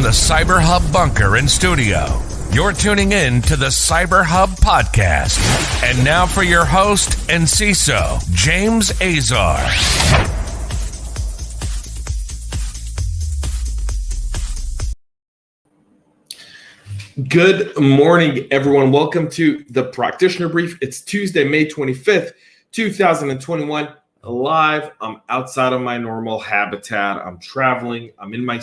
the CyberHub bunker and studio, you're tuning in to the CyberHub podcast. And now for your host and CISO, James Azar. Good morning, everyone. Welcome to the Practitioner Brief. It's Tuesday, May 25th, 2021. Live. I'm outside of my normal habitat. I'm traveling. I'm in my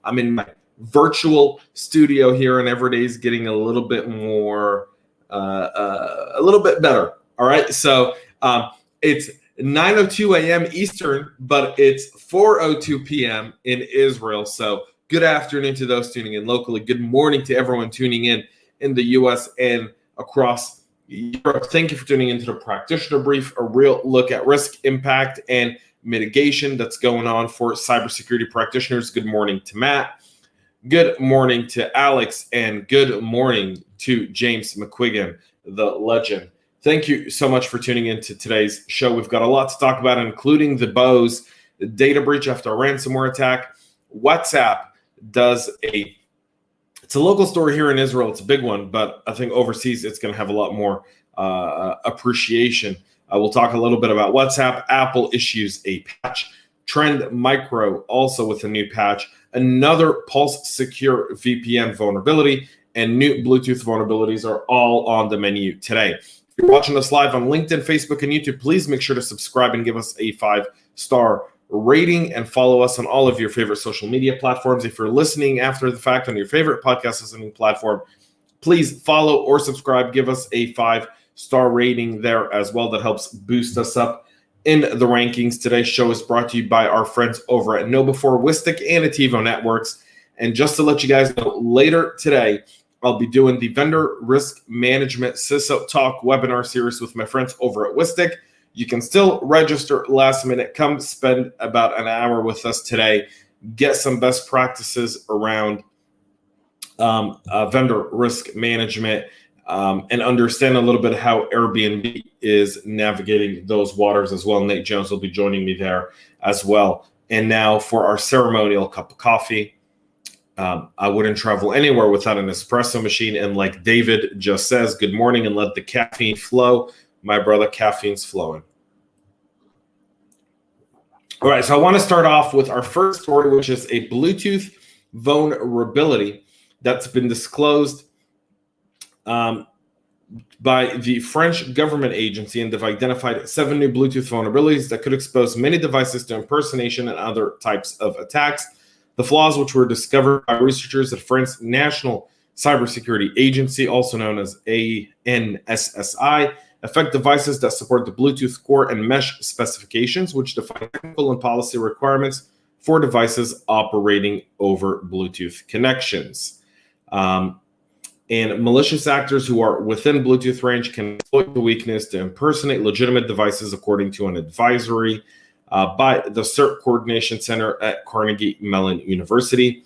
I'm in my virtual studio here, and every day is getting a little bit more, a little bit better. All right. So it's 9:02 a.m. Eastern, but it's 4:02 p.m. in Israel. So good afternoon to those tuning in locally. Good morning to everyone tuning in the U.S. and across Europe. Thank you for tuning into the Practitioner Brief, a real look at risk, impact, and mitigation that's going on for cybersecurity practitioners. Good morning to Matt. Good morning to Alex. And good morning to James McQuiggan, the legend. Thank you so much for tuning into today's show. We've got a lot to talk about, including the Bose data breach after a ransomware attack. WhatsApp does it's a local story here in Israel. It's a big one, but I think overseas it's going to have a lot more appreciation. We'll talk a little bit about WhatsApp. Apple issues a patch. Trend Micro also with a new patch. Another Pulse Secure VPN vulnerability and new Bluetooth vulnerabilities are all on the menu today. If you're watching us live on LinkedIn, Facebook, and YouTube, please make sure to subscribe and give us a 5-star rating and follow us on all of your favorite social media platforms. If you're listening after the fact on your favorite podcast listening platform, please follow or subscribe. Give us a 5-star rating there as well. That helps boost us up in the rankings. Today's show is brought to you by our friends over at KnowBe4, Wistic, and Ativo Networks. And just to let you guys know, later today, I'll be doing the Vendor Risk Management CISO Talk webinar series with my friends over at Wistic. You can still register last minute. Come spend about an hour with us today. Get some best practices around vendor risk management and understand a little bit how Airbnb is navigating those waters as well. Nate Jones will be joining me there as well. And now for our ceremonial cup of coffee. I wouldn't travel anywhere without an espresso machine. And like David just says, good morning and let the caffeine flow. My brother, caffeine's flowing. All right, so I want to start off with our first story, which is a Bluetooth vulnerability that's been disclosed by the French government agency, and they've identified 7 new Bluetooth vulnerabilities that could expose many devices to impersonation and other types of attacks. The flaws, which were discovered by researchers at France's National Cybersecurity Agency, also known as ANSSI, affect devices that support the Bluetooth core and mesh specifications, which define technical and policy requirements for devices operating over Bluetooth connections. And malicious actors who are within Bluetooth range can exploit the weakness to impersonate legitimate devices, according to an advisory by the CERT Coordination Center at Carnegie Mellon University.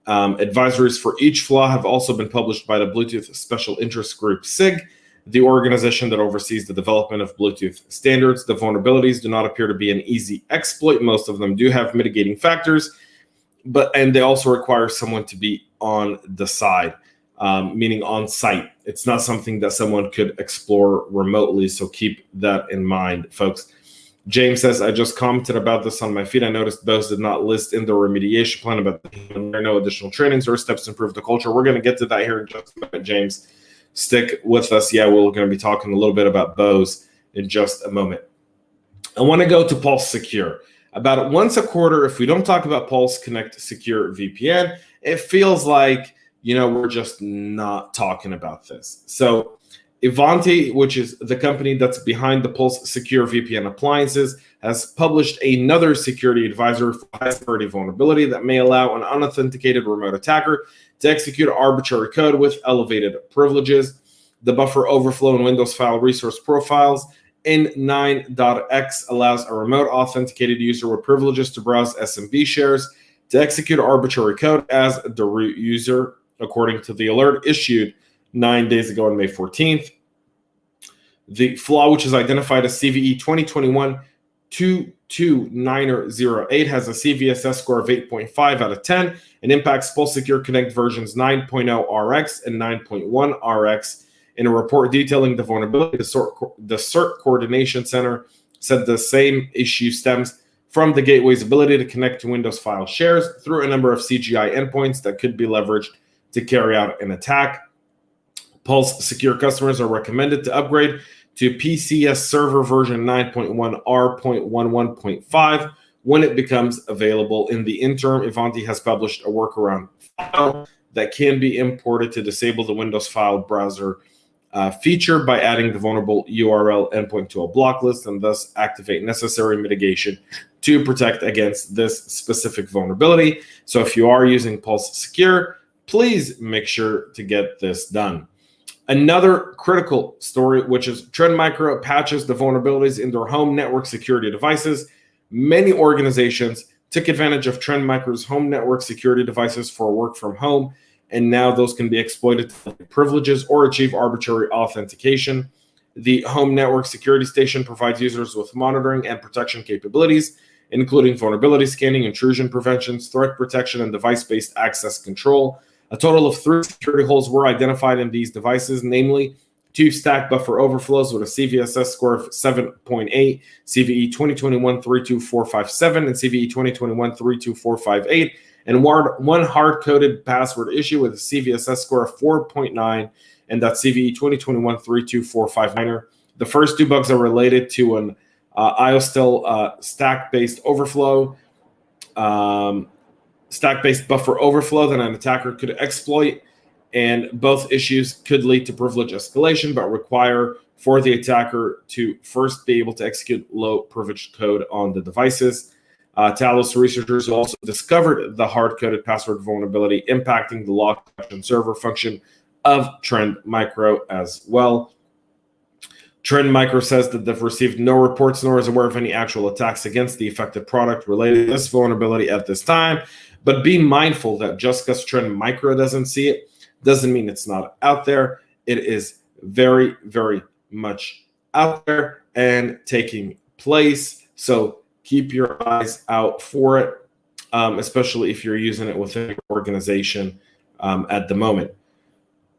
Advisories for each flaw have also been published by the Bluetooth Special Interest Group, SIG, the organization that oversees the development of Bluetooth standards. The vulnerabilities do not appear to be an easy exploit. Most of them do have mitigating factors, and they also require someone to be on the side, meaning on site. It's not something that someone could explore remotely, so keep that in mind, folks. James says, I just commented about this on my feed. I noticed Bose did not list in the remediation plan about there are no additional trainings or steps to improve the culture. We're going to get to that here in just a minute, James. Stick with us. Yeah, we're going to be talking a little bit about Bose in just a moment. I want to go to Pulse Secure. About once a quarter, if we don't talk about Pulse Connect Secure VPN, it feels like, we're just not talking about this. So Ivanti, which is the company that's behind the Pulse Secure VPN appliances, has published another security advisory for High-Severity vulnerability that may allow an unauthenticated remote attacker to execute arbitrary code with elevated privileges. The buffer overflow in Windows file resource profiles N9.x allows a remote authenticated user with privileges to browse SMB shares to execute arbitrary code as the root user, according to the alert issued 9 days ago on May 14th. The flaw, which is identified as CVE 22908 has a CVSS score of 8.5 out of 10 and impacts Pulse Secure Connect versions 9.0 RX and 9.1 RX. In a report detailing the vulnerability, the CERT Coordination Center said the same issue stems from the gateway's ability to connect to Windows file shares through a number of CGI endpoints that could be leveraged to carry out an attack. Pulse Secure customers are recommended to upgrade to PCS Server version 9.1R.11.5 when it becomes available. In the interim, Ivanti has published a workaround file that can be imported to disable the Windows file browser feature by adding the vulnerable URL endpoint to a block list and thus activate necessary mitigation to protect against this specific vulnerability. So if you are using Pulse Secure, please make sure to get this done. Another critical story, which is Trend Micro patches the vulnerabilities in their home network security devices. Many organizations took advantage of Trend Micro's home network security devices for work from home, and now those can be exploited to gain privileges or achieve arbitrary authentication. The home network security station provides users with monitoring and protection capabilities, including vulnerability scanning, intrusion preventions, threat protection, and device-based access control. A total of 3 security holes were identified in these devices, namely 2 stack buffer overflows with a CVSS score of 7.8, CVE 2021-32457, and CVE 2021-32458, and one hard-coded password issue with a CVSS score of 4.9, and that's CVE 2021-32459. The first 2 bugs are related to an IOSTIL stack-based overflow, stack-based buffer overflow that an attacker could exploit, and both issues could lead to privilege escalation, but require for the attacker to first be able to execute low-privileged code on the devices. Talos researchers also discovered the hard-coded password vulnerability impacting the log collection server function of Trend Micro as well. Trend Micro says that they've received no reports nor is aware of any actual attacks against the affected product related to this vulnerability at this time. But be mindful that just because Trend Micro doesn't see it doesn't mean it's not out there. It is very, very much out there and taking place. So keep your eyes out for it, especially if you're using it within your organization at the moment.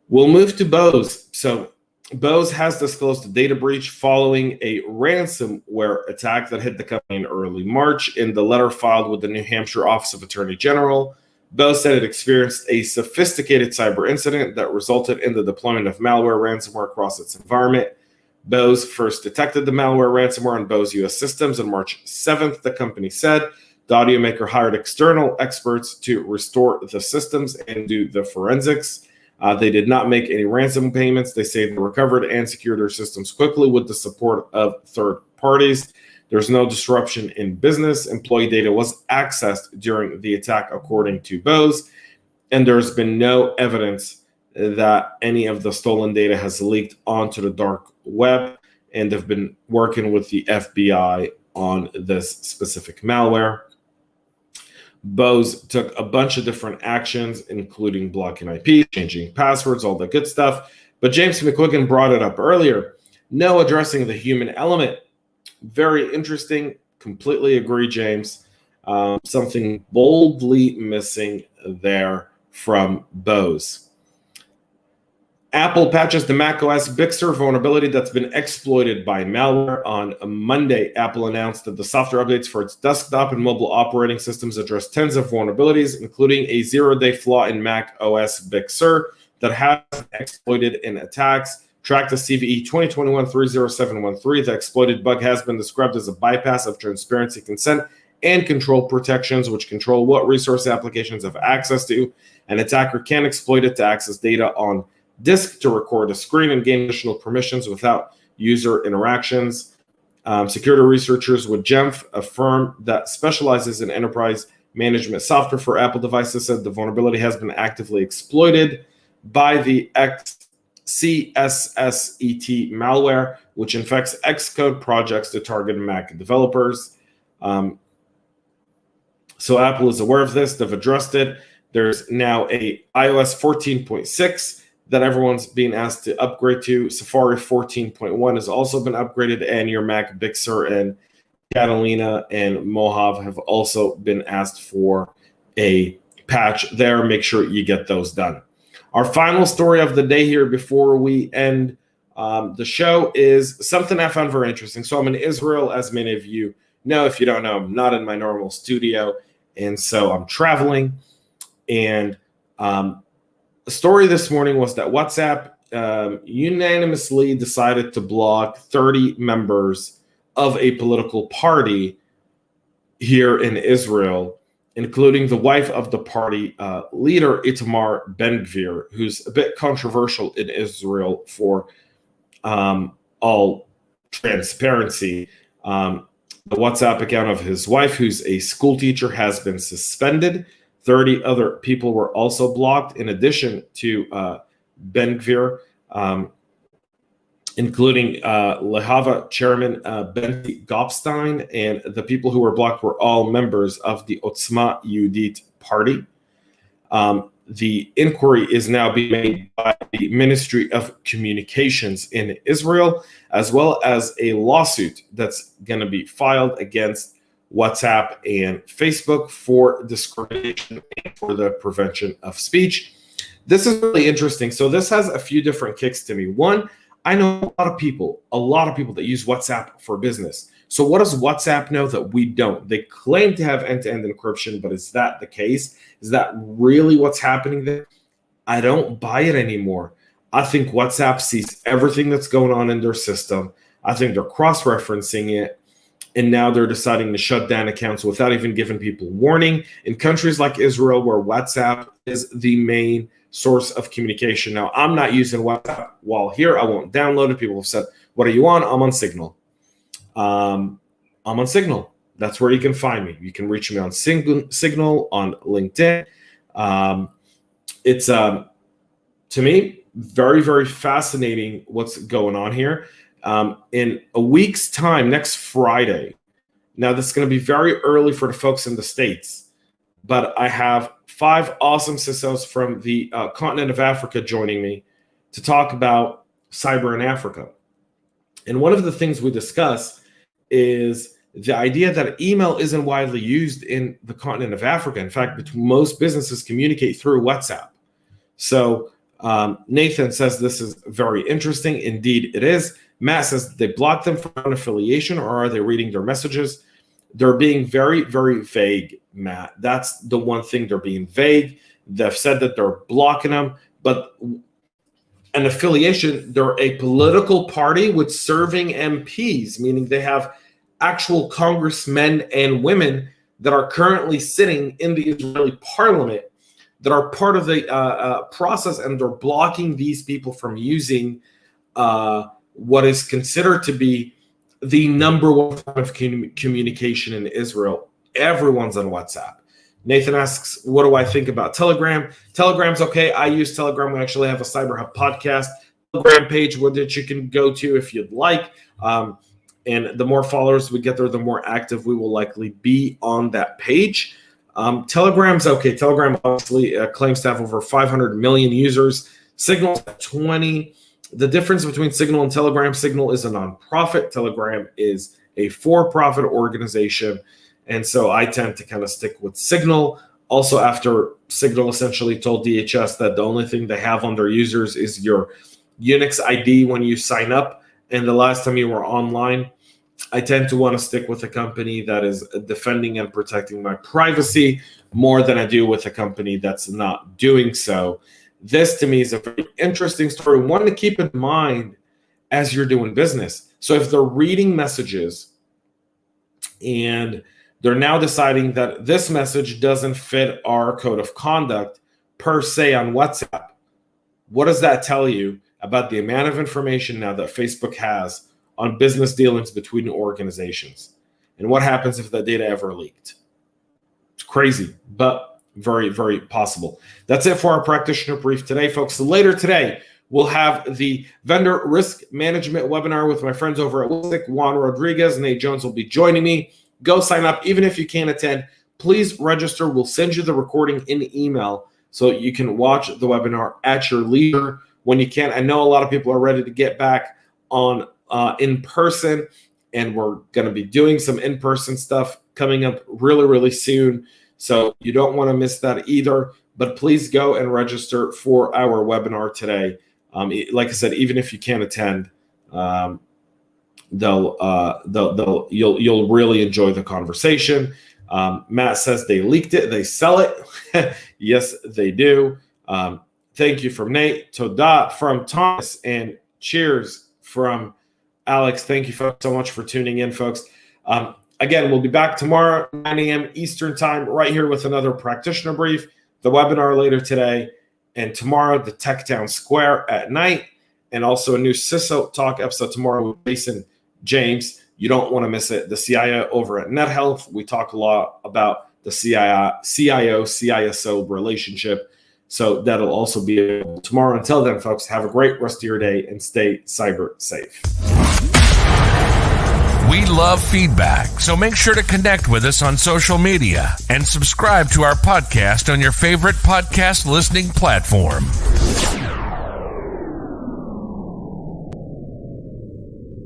We'll move to Bose. So Bose has disclosed a data breach following a ransomware attack that hit the company in early March. In the letter filed with the New Hampshire Office of Attorney General, Bose said it experienced a sophisticated cyber incident that resulted in the deployment of malware ransomware across its environment. Bose first detected the malware ransomware on Bose US systems on March 7th, the company said. The audio maker hired external experts to restore the systems and do the forensics. They did not make any ransom payments. They say they recovered and secured their systems quickly with the support of third parties. There's no disruption in business. Employee data was accessed during the attack, according to Bose, and there's been no evidence that any of the stolen data has leaked onto the dark web, and they've been working with the FBI on this specific malware. Bose took a bunch of different actions, including blocking IP, changing passwords, all that good stuff. But James McQuiggan brought it up earlier. No addressing the human element. Very interesting. Completely agree, James. Something boldly missing there from Bose. Apple patches the macOS Big Sur vulnerability that's been exploited by malware. On Monday, Apple announced that the software updates for its desktop and mobile operating systems address tens of vulnerabilities, including a zero-day flaw in macOS Big Sur that has been exploited in attacks. Tracked as CVE 2021-30713, the exploited bug has been described as a bypass of transparency consent and control protections, which control what resource applications have access to. An attacker can exploit it to access data on disk, to record a screen, and gain additional permissions without user interactions. Security researchers with GEMF, a firm that specializes in enterprise management software for Apple devices, said the vulnerability has been actively exploited by the CSSET malware, which infects Xcode projects to target Mac developers. So Apple is aware of this. They've addressed it. There's now a iOS 14.6 that everyone's being asked to upgrade to. Safari 14.1 has also been upgraded, and your Mac Big Sur and Catalina and Mojave have also been asked for a patch there. Make sure you get those done. Our final story of the day here before we end the show is something I found very interesting. So I'm in Israel, as many of you know. If you don't know, I'm not in my normal studio, and so I'm traveling. And the story this morning was that WhatsApp unanimously decided to block 30 members of a political party here in Israel, including the wife of the party leader, Itamar Ben-Gvir, who's a bit controversial in Israel for all transparency. The WhatsApp account of his wife, who's a school teacher, has been suspended. 30 other people were also blocked, in addition to Ben-Gvir, including Lehava chairman Benti Gopstein, and the people who were blocked were all members of the Otzma Yehudit party. The inquiry is now being made by the Ministry of Communications in Israel, as well as a lawsuit that's going to be filed against WhatsApp and Facebook for discrimination and for the prevention of speech. This is really interesting. So this has a few different kicks to me. One, I know a lot of people that use WhatsApp for business. So what does WhatsApp know that we don't? They claim to have end-to-end encryption, but is that the case? Is that really what's happening there? I don't buy it anymore. I think WhatsApp sees everything that's going on in their system. I think they're cross-referencing it, and now they're deciding to shut down accounts without even giving people warning. In countries like Israel, where WhatsApp is the main source of communication. Now, I'm not using WhatsApp while here. I won't download it. People have said, what are you on? I'm on Signal. I'm on Signal. That's where you can find me. You can reach me on Signal, on LinkedIn. It's, to me, very, very fascinating what's going on here. In a week's time, next Friday, now this is going to be very early for the folks in the States, but I have 5 awesome CISOs from the continent of Africa joining me to talk about cyber in Africa. And one of the things we discuss is the idea that email isn't widely used in the continent of Africa. In fact, most businesses communicate through WhatsApp. So Nathan says this is very interesting. Indeed, it is. Matt says they block them from an affiliation, or are they reading their messages? They're being very, very vague, Matt. That's the one thing. They're being vague. They've said that they're blocking them, but an affiliation, they're a political party with serving MPs, meaning they have actual congressmen and women that are currently sitting in the Israeli parliament that are part of the process, and they're blocking these people from using what is considered to be the number one form of communication in Israel. Everyone's on WhatsApp. Nathan asks, what do I think about Telegram? Telegram's okay. I use Telegram. We actually have a CyberHub podcast Telegram page that you can go to if you'd like. And the more followers we get there, the more active we will likely be on that page. Telegram's okay. Telegram obviously claims to have over 500 million users. Signal's at 20. The difference between Signal and Telegram: Signal is a nonprofit. Telegram is a for-profit organization. And so I tend to kind of stick with Signal. Also, after Signal essentially told DHS that the only thing they have on their users is your Unix ID when you sign up, and the last time you were online, I tend to want to stick with a company that is defending and protecting my privacy more than I do with a company that's not doing so. This, to me, is a very interesting story, one to keep in mind as you're doing business. So if they're reading messages and they're now deciding that this message doesn't fit our code of conduct per se on WhatsApp, what does that tell you about the amount of information now that Facebook has on business dealings between organizations? And what happens if that data ever leaked? It's crazy, but very, very possible. That's it for our practitioner brief today, folks. So later today, we'll have the vendor risk management webinar with my friends over at Infosec. Juan Rodriguez and Nate Jones will be joining me. Go sign up. Even if you can't attend, please register. We'll send you the recording in email so you can watch the webinar at your leisure when you can. I know a lot of people are ready to get back on in person. and we're going to be doing some in-person stuff coming up really, really soon. So you don't want to miss that either. But please go and register for our webinar today. Like I said, even if you can't attend, you'll really enjoy the conversation. Matt says they leaked it, they sell it. Yes, they do. Thank you from Nate, Toda from Thomas, and cheers from Alex. Thank you so much for tuning in, folks. Again, we'll be back tomorrow, 9 a.m. Eastern time, right here with another practitioner brief, the webinar later today, and tomorrow, the Tech Town Square at night, and also a new CISO Talk episode tomorrow with Jason James. You don't want to miss it. The CIO over at NetHealth. We talk a lot about the CIO-CISO relationship. So that'll also be available tomorrow. Until then, folks, have a great rest of your day and stay cyber safe. We love feedback, so make sure to connect with us on social media and subscribe to our podcast on your favorite podcast listening platform.